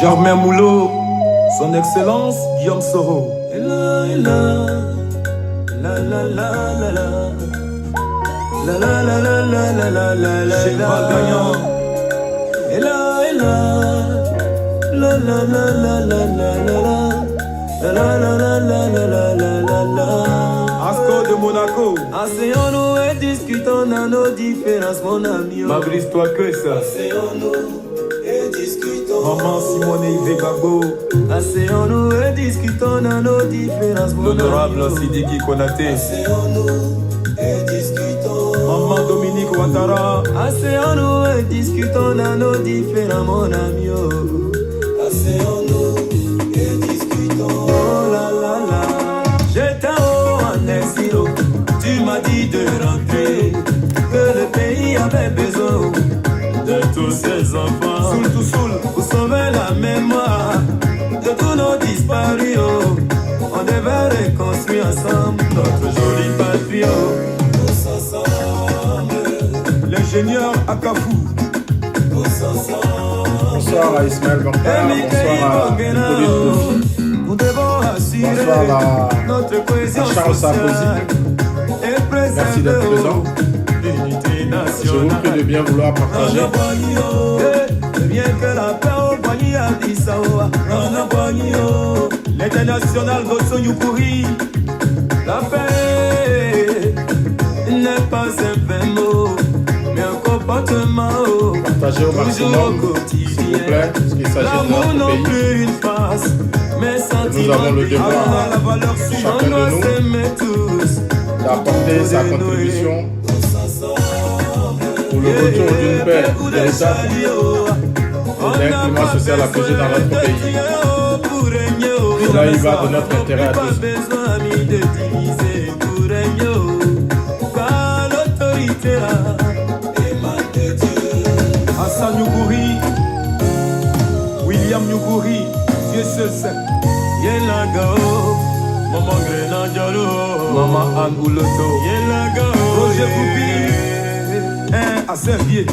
Germain Moulot, son excellence Guillaume Soro. Cheval gagnant. Asco de Monaco. Asseyons-nous et discutons dans nos différences, mon ami. M'abrise-toi que ça. Asseyons-nous et discutons. Maman Simone Yves Gbagbo. Asseyons-nous et discutons dans nos différences, mon ami. L'honorable Sidiki Konaté. Asseyons-nous et discutons. Maman Dominique Ouattara. Asseyons-nous et discutons dans nos différents, mon ami. Asseyons-nous et discutons. Oh là là là. J'étais en exil. Tu m'as dit de rentrer, que le pays avait besoin de tous ses enfants. Soul to soul. Pour sauver la mémoire de tous nos disparus. On devait reconstruire ensemble notre joli patrie. Tous ensemble. L'ingénieur Akafou. Tous ensemble. Bonsoir à Ismaël Bankara, bonsoir à Hippolyte Kofi, Nous devons assurer bonsoir notre cohésion à Charles Sarkozy. sociale et Merci d'être présent. l'unité Je vous nationale. prie de bien vouloir partager. Bien que la paix au Bani a dit ça. L'international Gosso Yukuri. La paix n'est pas un vain mot, mais un comportement Partagez au toujours maximum, au s'il vous quotidien. plaît, parce qu'il s'agit de L'amour notre n'a pays. plus une face, mais Nous avons le devoir, la valeur chacun on de doit nous, s'aimer tous. d'apporter sa contribution pour le retour d'une paix véritable et d'un climat social apaisé dans notre pays. Cela y va de notre intérêt à tous. Hassan Yukuri. William Yukuri. Dieu seul sait. Maman Grenadiolo, Maman Anne Ouloto. Roger Poupi. À Servier.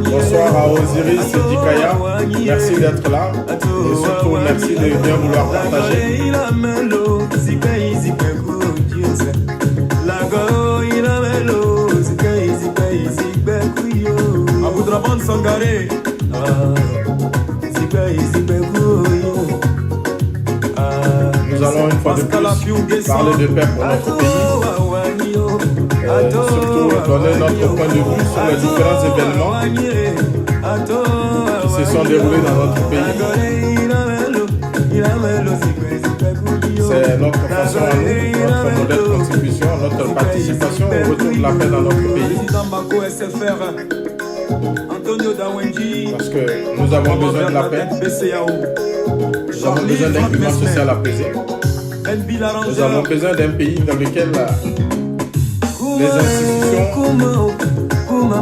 Bonsoir à Osiris Dikaya, merci d'être là et surtout merci de bien vouloir partager. Aboudraban Sangaré. Nous allons une fois de plus parler de paix pour notre pays et surtout donner notre point de vue sur les différents événements qui se sont déroulés dans notre pays. C'est notre façon à nous, notre modèle de contribution, notre participation au retour de la paix dans notre pays. Parce que nous avons besoin de la paix, nous avons besoin d'un climat social apaisé, nous avons besoin d'un pays dans lequel les institutions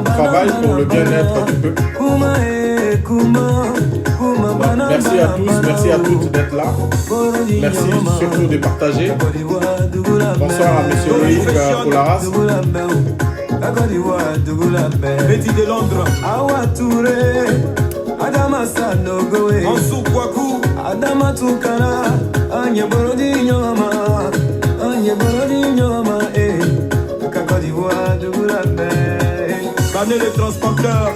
travaillent pour le bien-être du peuple. Donc, merci à tous, merci à toutes d'être là. Merci surtout de partager. Bonsoir à M. Loïc Polaras. Betty de Londres. Awa Touré, Adama Sanogoe, Ansou Kouakou. Adama Tukara, Anya Borodi Nyoma, Côte d'Ivoire, Dougoulabé. Canet les transporteurs.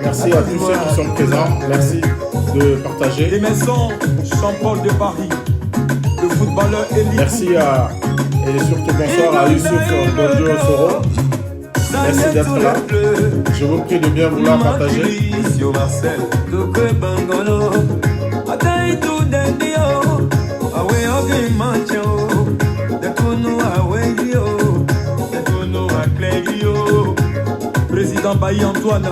Merci à tous ceux qui sont présents. Merci de partager. Les maisons Jean-Paul de Paris. Le footballeur élite. Merci à, et surtout bonsoir à Youssouf Bondio Soro. Merci d'être là. Je vous prie de bien vouloir partager. Président Bailly Antoine.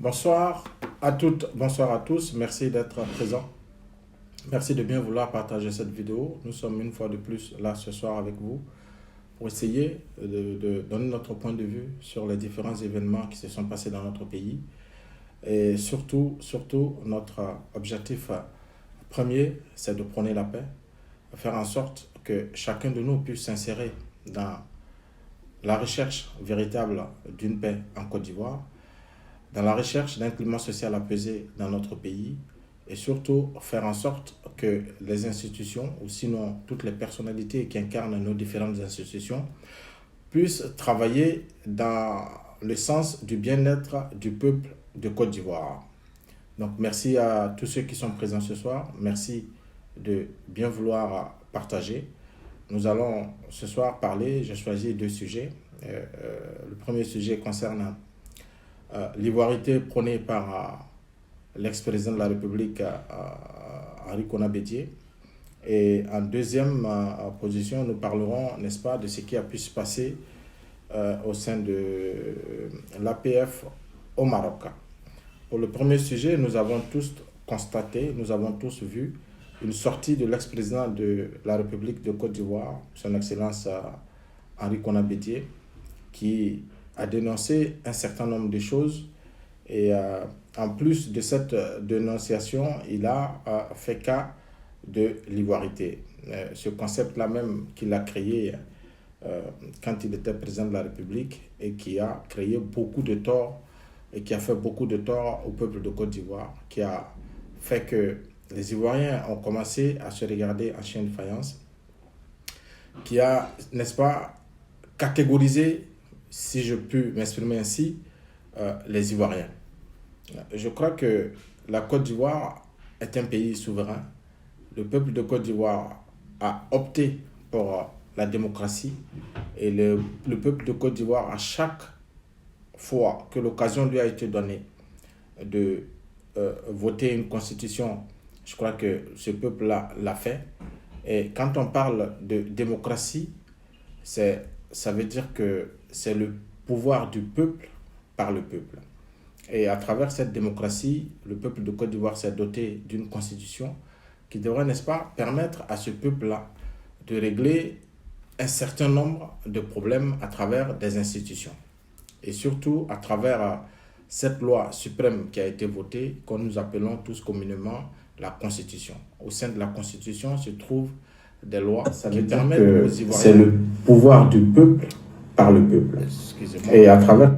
Bonsoir à toutes, bonsoir à tous. Merci d'être présents. Merci de bien vouloir partager cette vidéo. Nous sommes une fois de plus là ce soir avec vous pour essayer de donner notre point de vue sur les différents événements qui se sont passés dans notre pays. Et surtout notre objectif premier, c'est de prôner la paix, faire en sorte que chacun de nous puisse s'insérer dans la recherche véritable d'une paix en Côte d'Ivoire, dans la recherche d'un climat social apaisé dans notre pays, et surtout faire en sorte que les institutions, ou sinon toutes les personnalités qui incarnent nos différentes institutions, puissent travailler dans le sens du bien-être du peuple de Côte d'Ivoire. Donc merci à tous ceux qui sont présents ce soir, merci de bien vouloir partager. Nous allons ce soir parler, j'ai choisi 2 sujets. Le premier sujet concerne l'ivoirité prônée par l'ex-président de la République, Henri Konan Bédié. Et en deuxième position, nous parlerons, n'est-ce pas, de ce qui a pu se passer au sein de l'APF au Maroc. Pour le premier sujet, nous avons tous constaté, nous avons tous vu une sortie de l'ex-président de la République de Côte d'Ivoire, son Excellence Henri Konan Bédié, qui a dénoncé un certain nombre de choses. Et en plus de cette dénonciation, il a fait cas de l'ivoirité. Ce concept-là même qu'il a créé quand il était président de la République et qui a créé beaucoup de torts et qui a fait beaucoup de tort au peuple de Côte d'Ivoire, qui a fait que les Ivoiriens ont commencé à se regarder en chien de faïence, qui a, n'est-ce pas, catégorisé, si je peux m'exprimer ainsi, les Ivoiriens. Je crois que la Côte d'Ivoire est un pays souverain. Le peuple de Côte d'Ivoire a opté pour la démocratie et le peuple de Côte d'Ivoire, à chaque fois que l'occasion lui a été donnée de voter une constitution, je crois que ce peuple-là l'a fait. Et quand on parle de démocratie, ça veut dire que c'est le pouvoir du peuple par le peuple. Et à travers cette démocratie, le peuple de Côte d'Ivoire s'est doté d'une constitution qui devrait, n'est-ce pas, permettre à ce peuple-là de régler un certain nombre de problèmes à travers des institutions. Et surtout à travers cette loi suprême qui a été votée, que nous appelons tous communément la Constitution. Au sein de la Constitution se trouvent des lois qui permettent aux Ivoiriens... C'est le pouvoir du peuple par le peuple. Excusez-moi. Et à travers...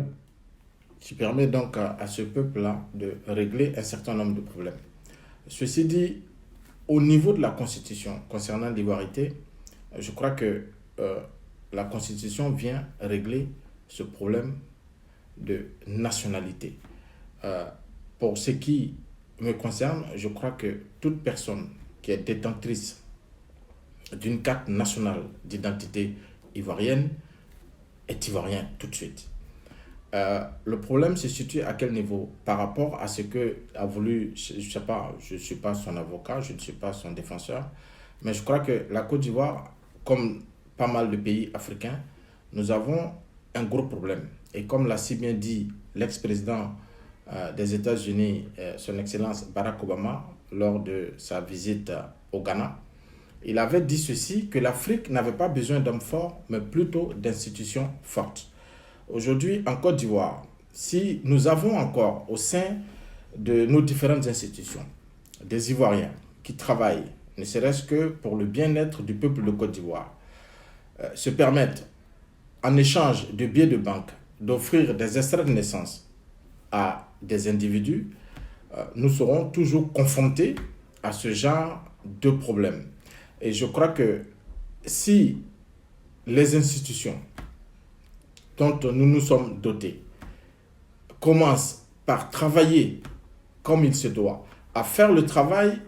qui permet donc à ce peuple-là de régler un certain nombre de problèmes. Ceci dit, au niveau de la Constitution, concernant l'ivoirité, je crois que la Constitution vient régler ce problème de nationalité. Pour ce qui me concerne, je crois que toute personne qui est détentrice d'une carte nationale d'identité ivoirienne est ivoirien tout de suite. Le problème se situe à quel niveau? Par rapport à ce que a voulu, je ne sais pas, je ne suis pas son avocat, je ne suis pas son défenseur, mais je crois que la Côte d'Ivoire, comme pas mal de pays africains, nous avons un gros problème. Et comme l'a si bien dit l'ex-président des États-Unis, son Excellence Barack Obama, lors de sa visite au Ghana, il avait dit ceci, que l'Afrique n'avait pas besoin d'hommes forts, mais plutôt d'institutions fortes. Aujourd'hui, en Côte d'Ivoire, si nous avons encore au sein de nos différentes institutions des Ivoiriens qui travaillent, ne serait-ce que pour le bien-être du peuple de Côte d'Ivoire, se permettent, en échange de billets de banque, d'offrir des extraits de naissance à des individus, nous serons toujours confrontés à ce genre de problème. Et je crois que si les institutions dont nous nous sommes dotés commencent par travailler comme il se doit, à faire le travail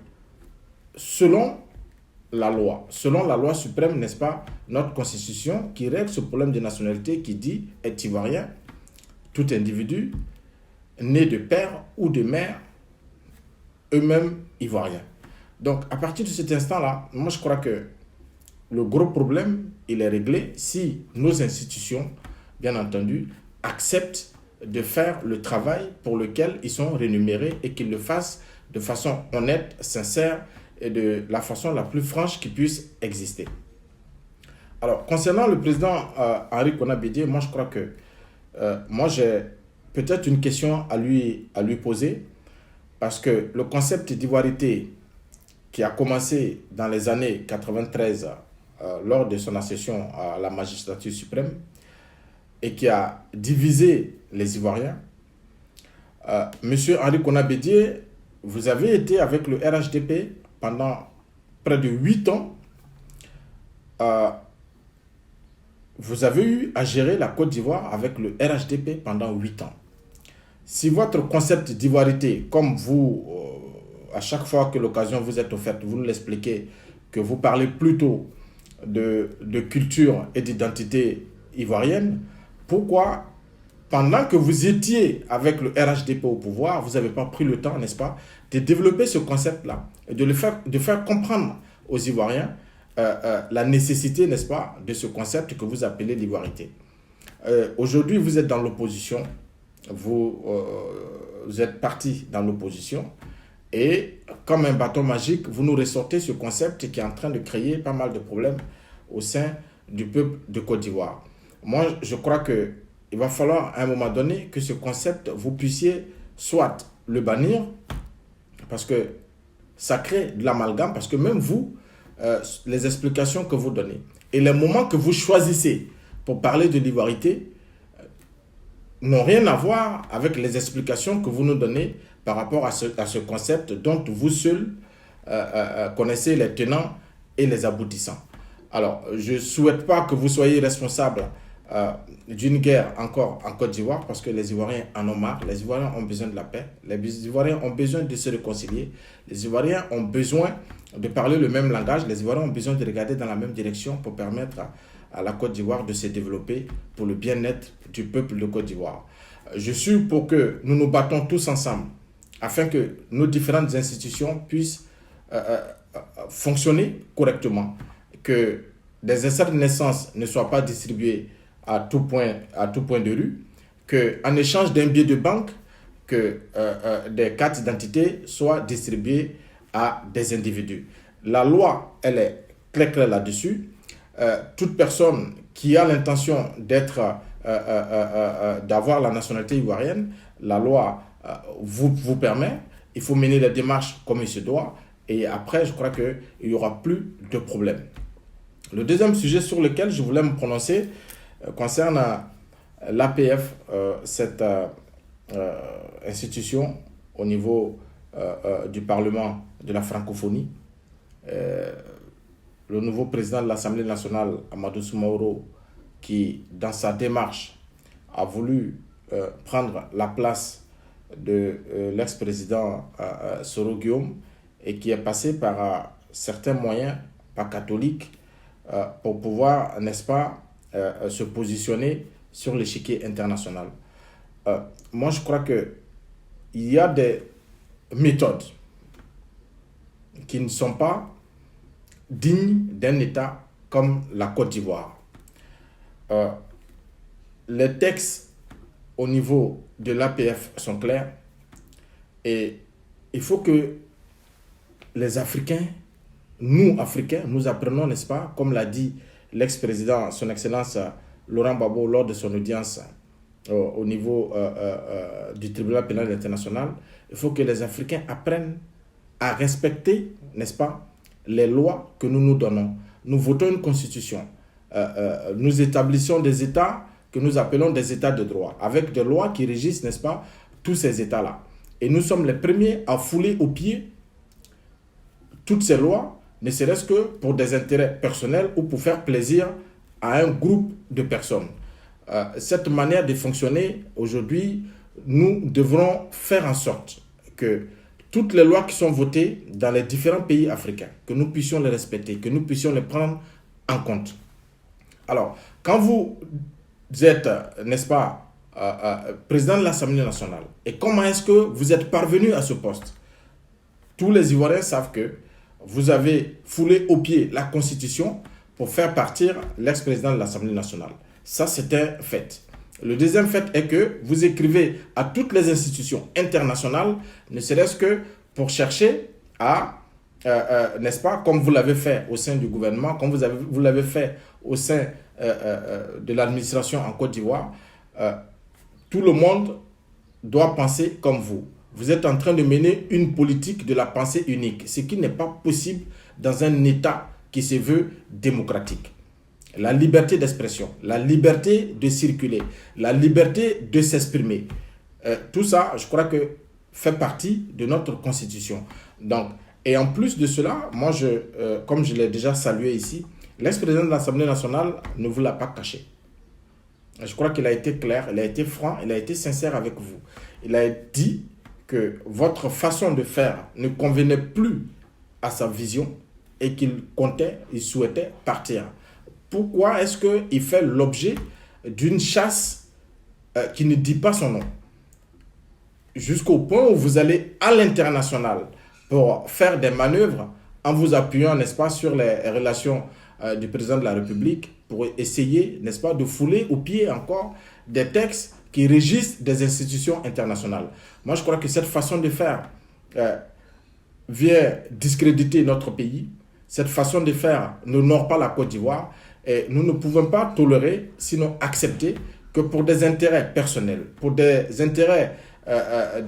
selon la loi suprême, n'est-ce pas, notre constitution qui règle ce problème de nationalité qui dit est ivoirien, tout individu né de père ou de mère, eux-mêmes ivoiriens. Donc à partir de cet instant-là, moi je crois que le gros problème, il est réglé si nos institutions, bien entendu, acceptent de faire le travail pour lequel ils sont rémunérés et qu'ils le fassent de façon honnête, sincère et de la façon la plus franche qui puisse exister. Alors, concernant le président Henri Konan Bédié, moi je crois que moi j'ai peut-être une question à lui poser, parce que le concept d'ivoirité qui a commencé dans les années 93 lors de son accession à la magistrature suprême et qui a divisé les Ivoiriens, Monsieur Henri Konan Bédié, vous avez été avec le RHDP pendant près de 8 ans. Vous avez eu à gérer la Côte d'Ivoire avec le RHDP pendant 8 ans. Si votre concept d'ivoirité, comme vous, à chaque fois que l'occasion vous est offerte, vous nous l'expliquez, que vous parlez plutôt de culture et d'identité ivoirienne, pourquoi, pendant que vous étiez avec le RHDP au pouvoir, vous n'avez pas pris le temps, n'est-ce pas, de développer ce concept-là et de faire comprendre aux Ivoiriens la nécessité, n'est-ce pas, de ce concept que vous appelez l'ivoirité. Aujourd'hui, vous êtes dans l'opposition, vous êtes parti dans l'opposition et comme un bâton magique, vous nous ressortez ce concept qui est en train de créer pas mal de problèmes au sein du peuple de Côte d'Ivoire. Moi, je crois qu'il va falloir à un moment donné que ce concept, vous puissiez soit le bannir, parce que ça crée de l'amalgame, parce que même vous, les explications que vous donnez et les moments que vous choisissez pour parler de l'ivoirité n'ont rien à voir avec les explications que vous nous donnez par rapport à ce concept dont vous seul connaissez les tenants et les aboutissants. Alors, je ne souhaite pas que vous soyez responsable d'une guerre encore en Côte d'Ivoire, parce que les Ivoiriens en ont marre. Les Ivoiriens ont besoin de la paix. Les Ivoiriens ont besoin de se réconcilier. Les Ivoiriens ont besoin de parler le même langage. Les Ivoiriens ont besoin de regarder dans la même direction pour permettre à la Côte d'Ivoire de se développer pour le bien-être du peuple de Côte d'Ivoire. Je suis pour que nous nous battons tous ensemble afin que nos différentes institutions puissent fonctionner correctement, que des extraits de naissance ne soient pas distribués à tout point de rue, qu'en échange d'un billet de banque, que des cartes d'identité soient distribuées à des individus. La loi, elle est claire là-dessus. Toute personne qui a l'intention d'avoir la nationalité ivoirienne, la loi vous permet, il faut mener les démarches comme il se doit, et après, je crois qu'il n'y aura plus de problème. Le deuxième sujet sur lequel je voulais me prononcer concerne l'APF, cette institution au niveau du Parlement de la francophonie. Le nouveau président de l'Assemblée nationale, Amadou Soumaoro, qui, dans sa démarche, a voulu prendre la place de l'ex-président Soro Guillaume et qui est passé par certains moyens, pas catholiques, pour pouvoir, n'est-ce pas, se positionner sur l'échiquier international. Moi, je crois qu'il y a des méthodes qui ne sont pas dignes d'un État comme la Côte d'Ivoire. Les textes au niveau de l'APF sont clairs et il faut que les Africains, nous Africains, nous apprenons, n'est-ce pas, comme l'a dit l'ex-président, son Excellence Laurent Gbagbo lors de son audience au niveau du tribunal pénal international, il faut que les Africains apprennent à respecter, n'est-ce pas, les lois que nous nous donnons. Nous votons une constitution. Nous établissons des États que nous appelons des États de droit, avec des lois qui régissent, n'est-ce pas, tous ces États-là. Et nous sommes les premiers à fouler aux pieds toutes ces lois, ne serait-ce que pour des intérêts personnels ou pour faire plaisir à un groupe de personnes. Cette manière de fonctionner, aujourd'hui, nous devrons faire en sorte que toutes les lois qui sont votées dans les différents pays africains, que nous puissions les respecter, que nous puissions les prendre en compte. Alors, quand vous êtes, n'est-ce pas, président de l'Assemblée nationale, et comment est-ce que vous êtes parvenu à ce poste? Tous les Ivoiriens savent que vous avez foulé au pied la Constitution pour faire partir l'ex-président de l'Assemblée nationale. Ça, c'est un fait. Le deuxième fait est que vous écrivez à toutes les institutions internationales, ne serait-ce que pour chercher à, n'est-ce pas, comme vous l'avez fait au sein du gouvernement, comme vous l'avez fait au sein de l'administration en Côte d'Ivoire, tout le monde doit penser comme vous. Vous êtes en train de mener une politique de la pensée unique, ce qui n'est pas possible dans un État qui se veut démocratique. La liberté d'expression, la liberté de circuler, la liberté de s'exprimer, tout ça, je crois que fait partie de notre constitution. Donc, et en plus de cela, moi, comme je l'ai déjà salué ici, l'ex-président de l'Assemblée nationale ne vous l'a pas caché. Je crois qu'il a été clair, il a été franc, il a été sincère avec vous. Il a dit que votre façon de faire ne convenait plus à sa vision et qu'il souhaitait partir. Pourquoi est-ce qu'il fait l'objet d'une chasse qui ne dit pas son nom? Jusqu'au point où vous allez à l'international pour faire des manœuvres en vous appuyant, n'est-ce pas, sur les relations du président de la République pour essayer, n'est-ce pas, de fouler aux pieds encore des textes qui régissent des institutions internationales. Moi, je crois que cette façon de faire vient discréditer notre pays. Cette façon de faire n'honore pas la Côte d'Ivoire. Et nous ne pouvons pas tolérer, sinon accepter, que pour des intérêts personnels, pour des intérêts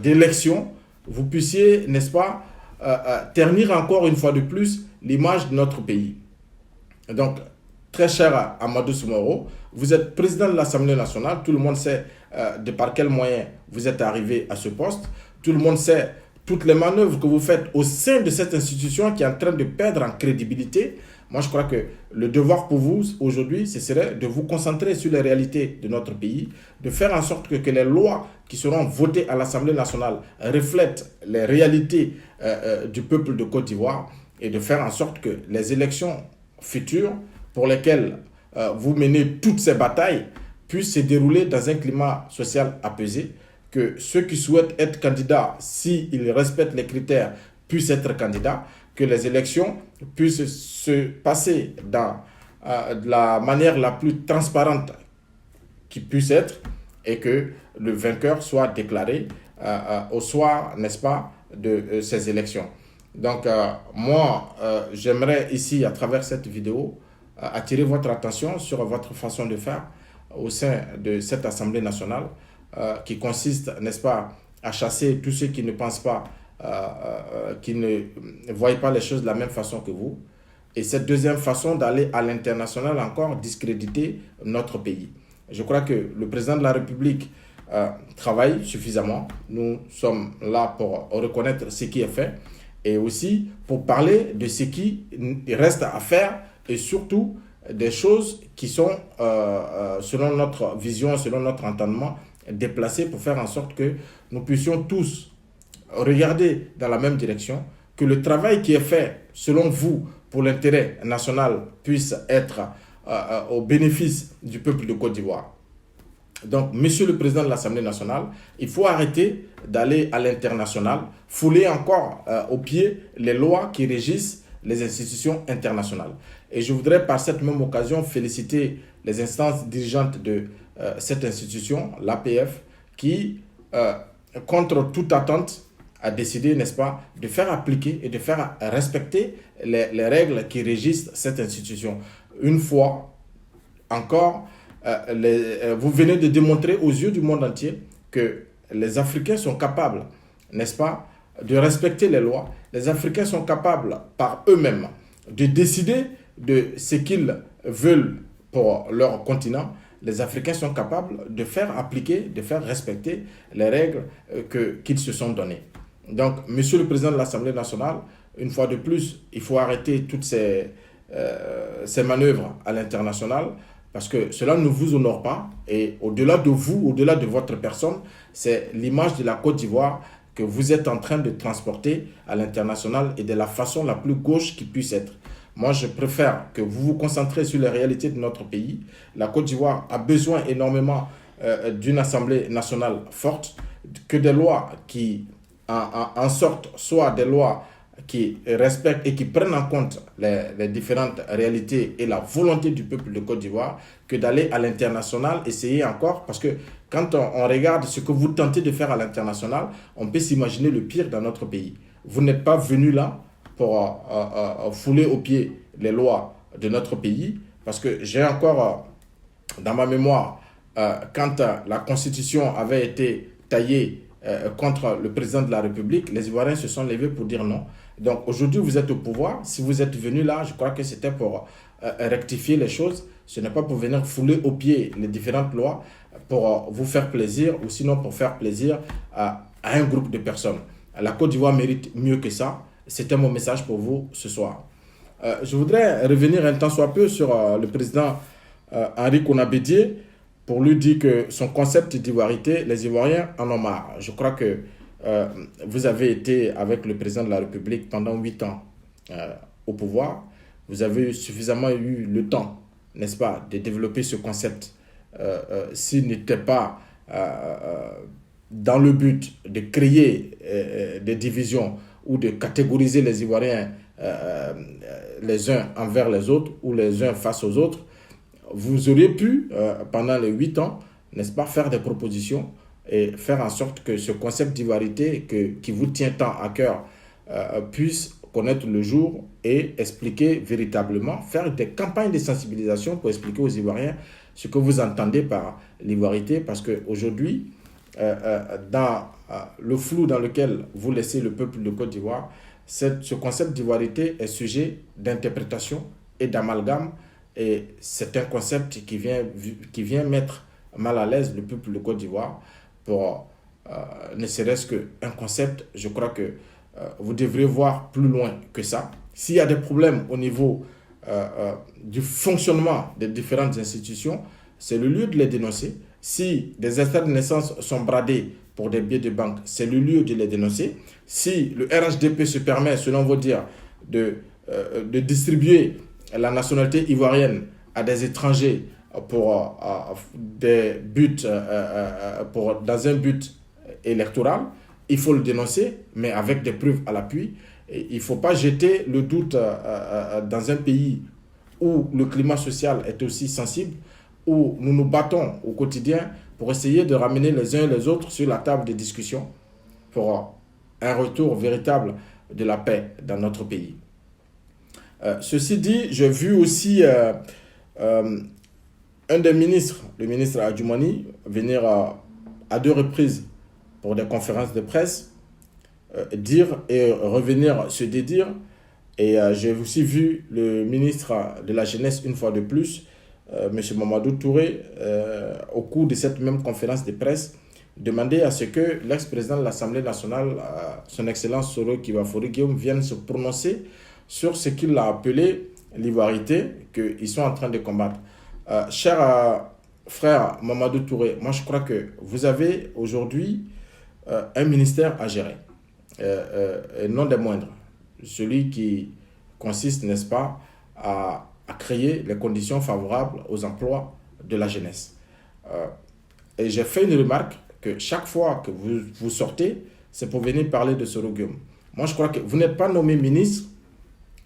d'élection, vous puissiez, n'est-ce pas, ternir encore une fois de plus l'image de notre pays. Donc, très cher Amadou Soumaoro, vous êtes président de l'Assemblée nationale, tout le monde sait de par quels moyens vous êtes arrivé à ce poste, tout le monde sait toutes les manœuvres que vous faites au sein de cette institution qui est en train de perdre en crédibilité. Moi, je crois que le devoir pour vous aujourd'hui, ce serait de vous concentrer sur les réalités de notre pays, de faire en sorte que les lois qui seront votées à l'Assemblée nationale reflètent les réalités du peuple de Côte d'Ivoire et de faire en sorte que les élections futures pour lesquelles vous menez toutes ces batailles puissent se dérouler dans un climat social apaisé, que ceux qui souhaitent être candidats, s'ils respectent les critères, puissent être candidats, que les élections puissent se passer dans la manière la plus transparente qui puisse être et que le vainqueur soit déclaré au soir, n'est-ce pas, de ces élections. Donc, moi, j'aimerais ici, à travers cette vidéo, attirer votre attention sur votre façon de faire au sein de cette Assemblée nationale qui consiste, n'est-ce pas, à chasser tous ceux qui ne pensent pas, qui ne voient pas les choses de la même façon que vous. Et cette deuxième façon d'aller à l'international encore discréditer notre pays. Je crois que le président de la République travaille suffisamment. Nous sommes là pour reconnaître ce qui est fait et aussi pour parler de ce qui reste à faire et surtout des choses qui sont, selon notre vision, selon notre entendement, déplacées pour faire en sorte que nous puissions tous regarder dans la même direction, que le travail qui est fait, selon vous, pour l'intérêt national, puisse être au bénéfice du peuple de Côte d'Ivoire. Donc, Monsieur le Président de l'Assemblée nationale, il faut arrêter d'aller à l'international, fouler encore aux pieds les lois qui régissent les institutions internationales. Et je voudrais par cette même occasion féliciter les instances dirigeantes de cette institution, l'APF, qui, contre toute attente, a décidé, n'est-ce pas, de faire appliquer et de faire respecter les règles qui régissent cette institution. Une fois encore, vous venez de démontrer aux yeux du monde entier que les Africains sont capables, n'est-ce pas, de respecter les lois. Les Africains sont capables par eux-mêmes de décider de ce qu'ils veulent pour leur continent. Les Africains sont capables de faire appliquer, de faire respecter les règles qu'ils se sont données. Donc, Monsieur le Président de l'Assemblée nationale, une fois de plus, il faut arrêter toutes ces manœuvres à l'international parce que cela ne vous honore pas. Et au-delà de vous, au-delà de votre personne, c'est l'image de la Côte d'Ivoire que vous êtes en train de transporter à l'international et de la façon la plus gauche qui puisse être. Moi, je préfère que vous vous concentrez sur les réalités de notre pays. La Côte d'Ivoire a besoin énormément d'une Assemblée nationale forte, que des lois qui en sortent soit des lois qui respectent et qui prennent en compte les différentes réalités et la volonté du peuple de Côte d'Ivoire que d'aller à l'international, essayer encore, parce que quand on regarde ce que vous tentez de faire à l'international, on peut s'imaginer le pire dans notre pays. Vous n'êtes pas venu là pour fouler aux pieds les lois de notre pays, parce que j'ai encore dans ma mémoire, quand la Constitution avait été taillée contre le président de la République, les Ivoiriens se sont levés pour dire non. Donc aujourd'hui, vous êtes au pouvoir. Si vous êtes venu là, je crois que c'était pour rectifier les choses. Ce n'est pas pour venir fouler aux pieds les différentes lois pour vous faire plaisir ou sinon pour faire plaisir à un groupe de personnes. La Côte d'Ivoire mérite mieux que ça. C'était mon message pour vous ce soir. Je voudrais revenir un temps soit peu sur le président Henri Konaté Dié pour lui dire que son concept d'ivoirité, les Ivoiriens en ont marre. Je crois que vous avez été avec le président de la République pendant 8 ans au pouvoir. Vous avez suffisamment eu le temps, n'est-ce pas, de développer ce concept. S'il n'était pas dans le but de créer des divisions ou de catégoriser les Ivoiriens les uns envers les autres ou les uns face aux autres, vous auriez pu, pendant les 8 ans, n'est-ce pas, faire des propositions et faire en sorte que ce concept d'ivoirité qui vous tient tant à cœur puisse connaître le jour et expliquer véritablement, faire des campagnes de sensibilisation pour expliquer aux Ivoiriens ce que vous entendez par l'ivoirité, parce qu'aujourd'hui, dans le flou dans lequel vous laissez le peuple de Côte d'Ivoire, ce concept d'ivoirité est sujet d'interprétation et d'amalgame, et c'est un concept qui vient mettre mal à l'aise le peuple de Côte d'Ivoire pour ne serait-ce qu'un concept. Je crois que vous devriez voir plus loin que ça. S'il y a des problèmes au niveau du fonctionnement des différentes institutions, c'est le lieu de les dénoncer. Si des extraits de naissance sont bradés pour des billets de banque, c'est le lieu de les dénoncer. Si le RHDP se permet, selon vos dires, de distribuer la nationalité ivoirienne à des étrangers pour des buts, dans un but électoral, il faut le dénoncer, mais avec des preuves à l'appui. Et il ne faut pas jeter le doute dans un pays où le climat social est aussi sensible, où nous nous battons au quotidien pour essayer de ramener les uns et les autres sur la table des discussions pour un retour véritable de la paix dans notre pays. Ceci dit, j'ai vu aussi un des ministres, le ministre Adjoumani, venir à 2 reprises pour des conférences de presse, dire et revenir se dédire. Et j'ai aussi vu le ministre de la Jeunesse une fois de plus, M. Mamadou Touré, au cours de cette même conférence de presse, demander à ce que l'ex-président de l'Assemblée nationale, son Excellence Soro Kibafori Guillaume, vienne se prononcer sur ce qu'il a appelé l'ivoirité qu'ils sont en train de combattre. Cher frère Mamadou Touré, moi je crois que vous avez aujourd'hui un ministère à gérer, et non des moindres. Celui qui consiste, n'est-ce pas, à créer les conditions favorables aux emplois de la jeunesse. Et j'ai fait une remarque que chaque fois que vous sortez, c'est pour venir parler de Soro Guillaume. Moi je crois que vous n'êtes pas nommé ministre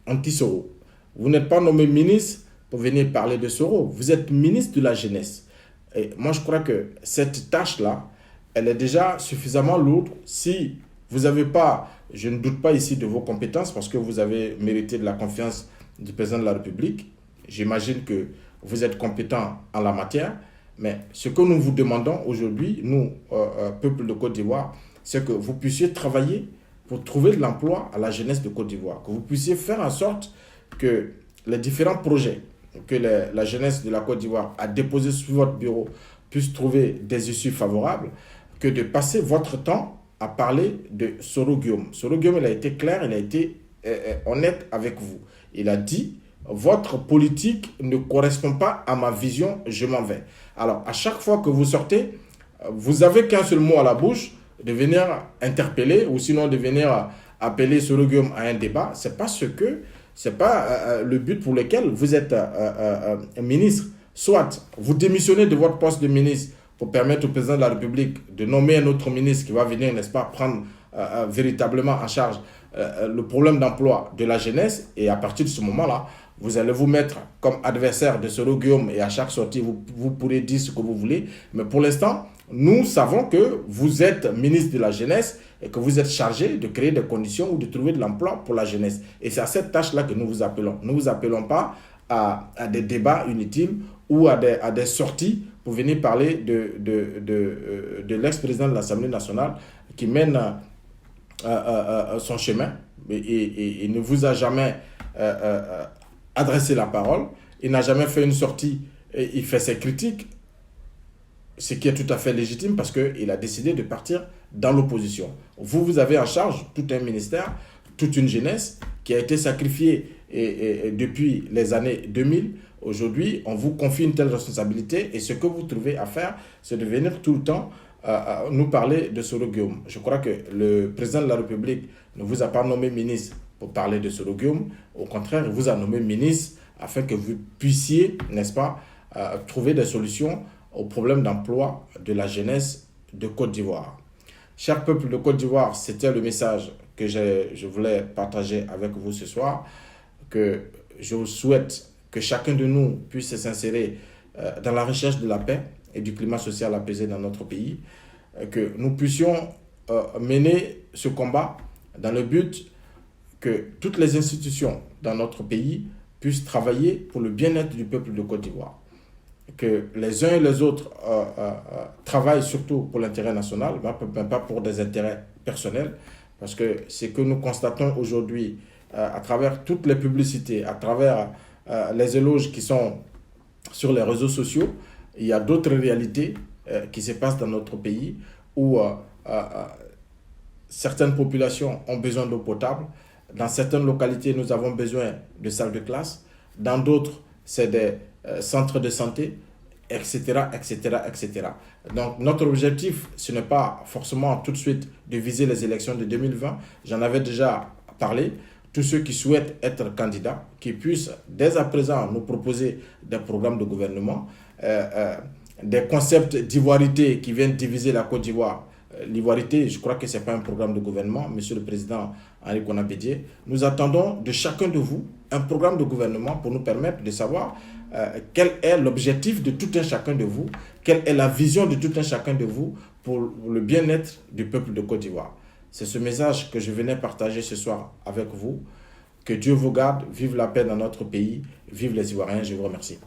anti-Soro. Vous n'êtes pas nommé ministre pour venir parler de Soro. Vous êtes ministre de la jeunesse. Et moi, je crois que cette tâche-là, elle est déjà suffisamment lourde. Si vous n'avez pas, je ne doute pas ici de vos compétences parce que vous avez mérité de la confiance du président de la République. J'imagine que vous êtes compétent en la matière. Mais ce que nous vous demandons aujourd'hui, nous, peuple de Côte d'Ivoire, c'est que vous puissiez travailler pour trouver de l'emploi à la jeunesse de Côte d'Ivoire, que vous puissiez faire en sorte que les différents projets que la jeunesse de la Côte d'Ivoire a déposés sur votre bureau puissent trouver des issues favorables, que de passer votre temps à parler de Soro Guillaume. Soro Guillaume, il a été clair, il a été honnête avec vous. Il a dit, votre politique ne correspond pas à ma vision, je m'en vais. Alors, à chaque fois que vous sortez, vous n'avez qu'un seul mot à la bouche, de venir interpeller ou sinon de venir appeler Soro Guillaume à un débat. C'est pas le but pour lequel vous êtes ministre. Soit vous démissionnez de votre poste de ministre pour permettre au président de la République de nommer un autre ministre qui va venir, n'est-ce pas, prendre véritablement en charge le problème d'emploi de la jeunesse, et à partir de ce moment-là, vous allez vous mettre comme adversaire de Soro Guillaume, et à chaque sortie, vous pourrez dire ce que vous voulez. Mais pour l'instant, nous savons que vous êtes ministre de la jeunesse et que vous êtes chargé de créer des conditions ou de trouver de l'emploi pour la jeunesse. Et c'est à cette tâche-là que nous vous appelons. Nous ne vous appelons pas à des débats inutiles ou à des sorties pour venir parler de l'ex-président de l'Assemblée nationale qui mène son chemin et ne vous a jamais adressé la parole. Il n'a jamais fait une sortie et il fait ses critiques, ce qui est tout à fait légitime parce qu'il a décidé de partir dans l'opposition. Vous avez en charge tout un ministère, toute une jeunesse qui a été sacrifiée depuis les années 2000. Aujourd'hui, on vous confie une telle responsabilité et ce que vous trouvez à faire, c'est de venir tout le temps nous parler de Soro Guillaume. Je crois que le président de la République ne vous a pas nommé ministre pour parler de Soro Guillaume. Au contraire, il vous a nommé ministre afin que vous puissiez, n'est-ce pas, trouver des solutions aux problèmes d'emploi de la jeunesse de Côte d'Ivoire. Cher peuple de Côte d'Ivoire, c'était le message que je voulais partager avec vous ce soir, que je souhaite que chacun de nous puisse s'insérer dans la recherche de la paix et du climat social apaisé dans notre pays, que nous puissions mener ce combat dans le but que toutes les institutions dans notre pays puissent travailler pour le bien-être du peuple de Côte d'Ivoire. Que les uns et les autres travaillent surtout pour l'intérêt national, mais pas pour des intérêts personnels, parce que ce que nous constatons aujourd'hui à travers toutes les publicités, à travers les éloges qui sont sur les réseaux sociaux, il y a d'autres réalités qui se passent dans notre pays où certaines populations ont besoin d'eau potable. Dans certaines localités, nous avons besoin de salles de classe. Dans d'autres, c'est des centres de santé, etc., etc., etc. Donc, notre objectif, ce n'est pas forcément tout de suite de viser les élections de 2020. J'en avais déjà parlé. Tous ceux qui souhaitent être candidats, qui puissent dès à présent nous proposer des programmes de gouvernement, des concepts d'ivoirité qui viennent diviser la Côte d'Ivoire. L'ivoirité, je crois que ce n'est pas un programme de gouvernement, Monsieur le Président Henri Konan Bédié. Nous attendons de chacun de vous un programme de gouvernement pour nous permettre de savoir quel est l'objectif de tout un chacun de vous, quelle est la vision de tout un chacun de vous pour le bien-être du peuple de Côte d'Ivoire. C'est ce message que je venais partager ce soir avec vous. Que Dieu vous garde, vive la paix dans notre pays, vive les Ivoiriens, je vous remercie.